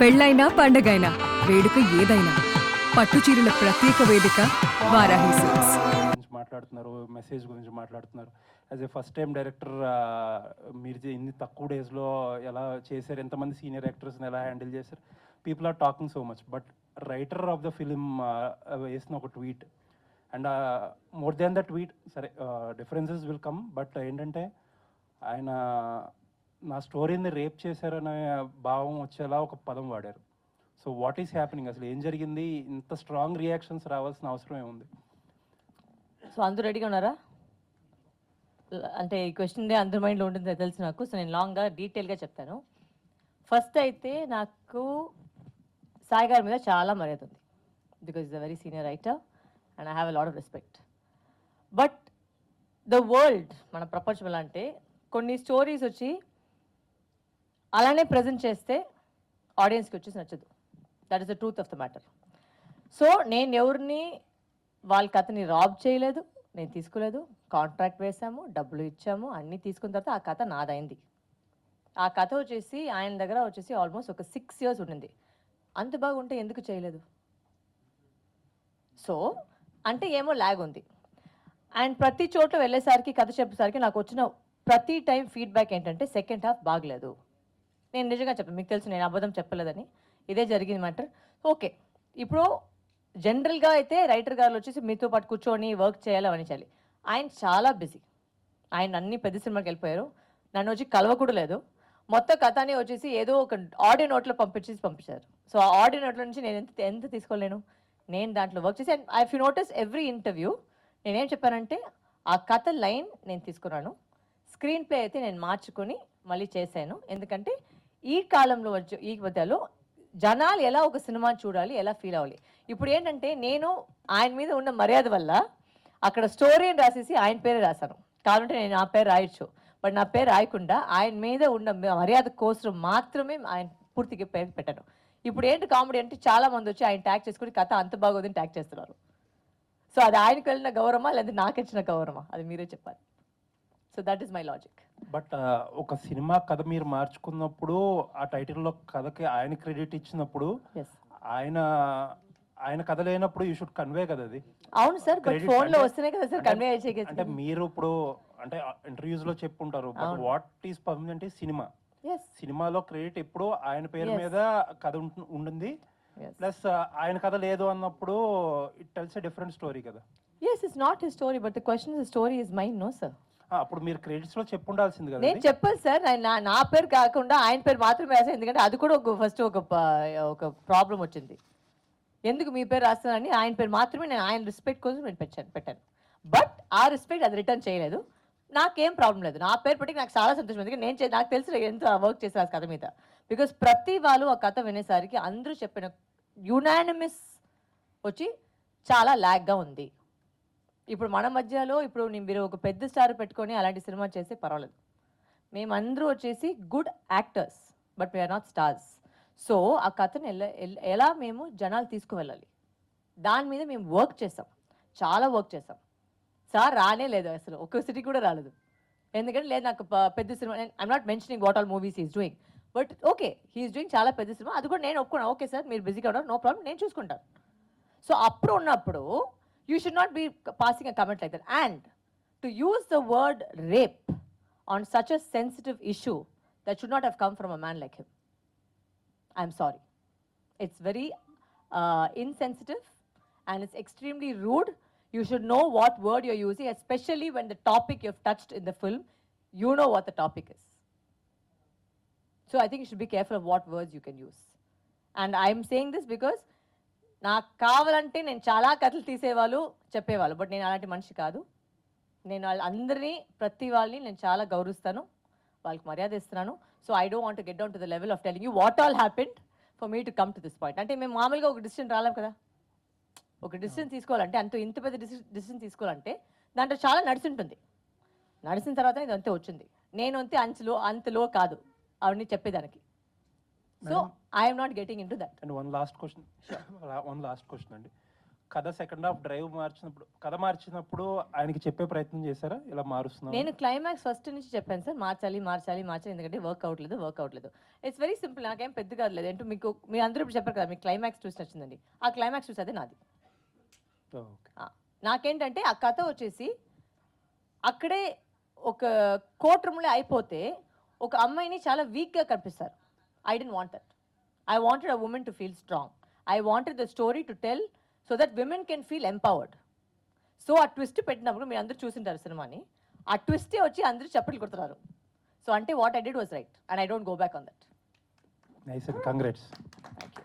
పెళ్ళైనా పండగైనా వేడుక ఏదైనా పట్టు చీరల ప్రత్యేక వేదిక వారాహి సిల్క్స్. గురించి మాట్లాడుతున్నారు, మెసేజ్ గురించి మాట్లాడుతున్నారు. As a first time director మీరు ఇన్ని తక్కువ డేస్లో ఎలా చేశారు, ఎంతమంది సీనియర్ యాక్టర్స్ని ఎలా హ్యాండిల్ చేశారు, people are talking so much. But writer of the film వేసిన ఒక tweet and more than the tweet, సరే డిఫరెన్సెస్ విల్ కమ్, బట్ ఏంటంటే ఆయన నా స్టోరీని రేప్ చేశారనే భావం వచ్చేలా ఒక పదం వాడారు. సో వాట్ ఈస్ హ్యాపెనింగ్, అసలు ఏం జరిగింది, ఇంత స్ట్రాంగ్ రియాక్షన్స్ రావాల్సిన అవసరం ఏముంది? సో అందరూ రెడీగా ఉన్నారా? అంటే ఈ క్వశ్చన్ అందరి మైండ్లో ఉంటుంది తెలుసు నాకు. సో నేను లాంగ్గా డీటెయిల్గా చెప్తాను. ఫస్ట్ అయితే నాకు సాయి గారి మీద చాలా మర్యాద ఉంది, because is a very senior writer and I have a lot of respect. But the world, మన ప్రపంచం ఎలా అంటే కొన్ని స్టోరీస్ వచ్చి అలానే ప్రజెంట్ చేస్తే ఆడియన్స్కి వచ్చేసి నచ్చదు. That is the truth of the matter. So నేను ఎవరిని వాళ్ళ కథని రాబ్ చేయలేదు, నేను తీసుకోలేదు. కాంట్రాక్ట్ వేసాము, డబ్బులు ఇచ్చాము, అన్నీ తీసుకున్న తర్వాత ఆ కథ నాదైంది. ఆ కథ వచ్చేసి ఆయన దగ్గర వచ్చేసి ఆల్మోస్ట్ ఒక 6 years ఉండింది. అంత బాగుంటే ఎందుకు చేయలేదు? సో అంటే ఏమో ల్యాగ్ ఉంది. అండ్ ప్రతి చోట్ల వెళ్ళేసరికి కథ చెప్పేసరికి నాకు వచ్చిన ప్రతి టైం ఫీడ్బ్యాక్ ఏంటంటే సెకండ్ హాఫ్ బాగలేదు. నేను నిజంగా చెప్పాను, మీకు తెలుసు నేను అబద్ధం చెప్పలేదని. ఇదే జరిగింది మ్యాటర్. ఓకే, ఇప్పుడు జనరల్గా అయితే రైటర్ గారు వచ్చేసి మీతో పాటు కూర్చొని వర్క్ చేయాలి అని చేయాలి. ఆయన చాలా బిజీ, ఆయన అన్ని పెద్ద సినిమాకి వెళ్ళిపోయారు. నన్ను వచ్చి కలవకూడా లేదు. మొత్తం కథని వచ్చేసి ఏదో ఒక ఆడియో నోట్లో పంపించారు. సో ఆ ఆడియో నోట్ల నుంచి నేను ఎంత తీసుకోలేను. నేను దాంట్లో వర్క్ చేసి, and if you notice every interview నేనేం చెప్పానంటే ఆ కథ లైన్ నేను తీసుకున్నాను, స్క్రీన్ ప్లే అయితే నేను మార్చుకొని మళ్ళీ చేశాను. ఎందుకంటే ఈ కాలంలో వచ్చే ఈ మధ్యలో జనాలు ఎలా ఒక సినిమాని చూడాలి, ఎలా ఫీల్ అవ్వాలి. ఇప్పుడు ఏంటంటే నేను ఆయన మీద ఉన్న మర్యాద వల్ల అక్కడ స్టోరీని రాసేసి ఆయన పేరే రాశాను. కావాలంటే నేను నా పేరు రాయొచ్చు, బట్ నా పేరు రాయకుండా ఆయన మీద ఉన్న మర్యాద కోసం మాత్రమే ఆయన పూర్తిగా పేరు పెట్టాను. ఇప్పుడు ఏంటి కామెడీ అంటే చాలా మంది వచ్చి ఆయన ట్యాగ్ చేసుకుని కథ అంత బాగోదని ట్యాగ్ చేస్తున్నారు. సో అది ఆయనకు వెళ్ళిన గౌరవమా లేదా నాకు ఇచ్చిన గౌరవమా, అది మీరే చెప్పాలి. So that is my logic. But ఒక సినిమా కథ మీరు మార్చుకున్నప్పుడు ఆ టైటిల్లో కథకి ఆయన క్రెడిట్ ఇచ్చినప్పుడు ఆయన కథ లేనప్పుడు యూ షుడ్ కన్వే కదా అది. అవును సార్, బట్ ఫోన్ లో వస్తేనే కదా సార్ కన్వే చేయగలరు. అంటే మీరు ఇప్పుడు అంటే ఇంటర్వ్యూస్ లో చెప్పుంటారు, but what is permanent is cinema. సినిమాలో క్రెడిట్ ఎప్పుడు ఆయన పేరు మీద కథ ఉంటుంది, ప్లస్ ఆయన కథ లేదు అన్నప్పుడు it tells a different story కదా. yes it's not his story, but the question is the story is mine, no sir. అప్పుడు మీరు క్రెడిట్స్ లో చెప్పుండాల్సింది కదా. నేను చెప్పాలి సార్, నా పేరు కాకుండా ఆయన పేరు మాత్రమే రాశాను. ఎందుకంటే అది కూడా ఫస్ట్ ఒక ప్రాబ్లం వచ్చింది. ఎందుకు మీ పేరు రాస్తానని ఆయన పేరు మాత్రమే, నేను ఆయన రెస్పెక్ట్ కోసం నేను పెట్టాను. బట్ ఆ రెస్పెక్ట్ అది రిటర్న్ చేయలేదు. నాకేం ప్రాబ్లం లేదు, నా పేరు పెట్టి నాకు చాలా సంతోషం. ఎందుకంటే నాకు తెలుసు ఎంత వర్క్ చేశారు ఆ కథ మీద. బికాస్ ప్రతి వాళ్ళు ఆ కథ వినేసరికి అందరూ చెప్పిన యునానిమస్ వచ్చి చాలా ల్యాగ్గా ఉంది. ఇప్పుడు మన మధ్యలో ఇప్పుడు మీరు ఒక పెద్ద స్టార్ పెట్టుకొని అలాంటి సినిమా చేస్తే పర్వాలేదు. మేమందరూ వచ్చేసి good actors, but we are not stars. So ఆ కథను ఎలా మేము జనాలు తీసుకువెళ్ళాలి, దాని మీద మేము వర్క్ చేసాం, చాలా వర్క్ చేసాం. సార్ రానే లేదు, అసలు ఒక సిటీ కూడా రాలేదు. ఎందుకంటే లేదు నాకు పెద్ద సినిమా, I'm not mentioning what all movies is doing, but okay he's doing చాలా పెద్ద సినిమా, అది కూడా నేను ఒప్పుకున్నాను. ఓకే సార్ మీరు బిజీగా ఉన్నారు, నో ప్రాబ్లం, నేను చూసుకుంటాను. సో అప్పుడు ఉన్నప్పుడు you should not be passing a comment like that. And to use the word rape on such a sensitive issue, that should not have come from a man like him. I'm sorry. It's very insensitive and it's extremely rude. You should know what word you're using, especially when the topic you've touched in the film, you know what the topic is. So I think you should be careful of what words you can use. And I'm saying this because నాకు కావాలంటే నేను చాలా కథలు తీసేవాళ్ళు చెప్పేవాళ్ళు, but నేను అలాంటి మనిషి కాదు. నేను అందరినీ ప్రతి వాళ్ళని నేను చాలా గౌరవిస్తాను, వాళ్ళకి మర్యాద ఇస్తున్నాను. So I don't want to get down to the level of telling you what all happened for me to come to this point. అంటే మేము మామూలుగా ఒక డిసిషన్ రాలేం కదా. ఒక డిసిషన్ తీసుకోవాలంటే ఇంత పెద్ద డిసిషన్ తీసుకోవాలంటే దాంట్లో చాలా నడిచింటుంది. నడిచిన తర్వాత ఇది అంతే వచ్చింది. నేను అంతలో కాదు అవన్నీ చెప్పేదానికి. So I'm not getting in to that. And one last question అండి. కథ సెకండ్ హాఫ్ డ్రైవ్ మార్చినప్పుడు ఆయనకి చెప్పే ప్రయత్నం చేశారా ఇలా మారుస్తున్నాం? నేను క్లైమాక్స్ ఫస్ట్ నుంచి చెప్పాను సార్, మార్చాలి ఎందుకంటే వర్క్ అవ్వట్లేదు. ఇట్స్ వెరీ సింపుల్, నాకేం పెద్ద కాదు. అంటే మీకు మీరు అందరూ ఇప్పుడు చెప్పారు కదా, మీకు క్లైమాక్స్ చూసి నచ్చిందండి. ఆ క్లైమాక్స్ చూసి అదే నాది. నాకేంటంటే ఆ కథ వచ్చేసి అక్కడే ఒక కోర్ట్ రూమ్లో అయిపోతే ఒక అమ్మాయిని చాలా వీక్గా కనిపిస్తారు. I don't want that. I wanted a women to feel strong. I wanted the story to tell so that women can feel empowered. So ఆ ట్విస్ట్ పెట్టినప్పుడు మీరు అందరూ చూసింటారు సినిమాని, ఆ ట్విస్టే వచ్చి అందరూ చప్పట్లు కొడుతున్నారు. సో అంటే what I did was right and I don't go back on that. Nice and congrats. Thank you.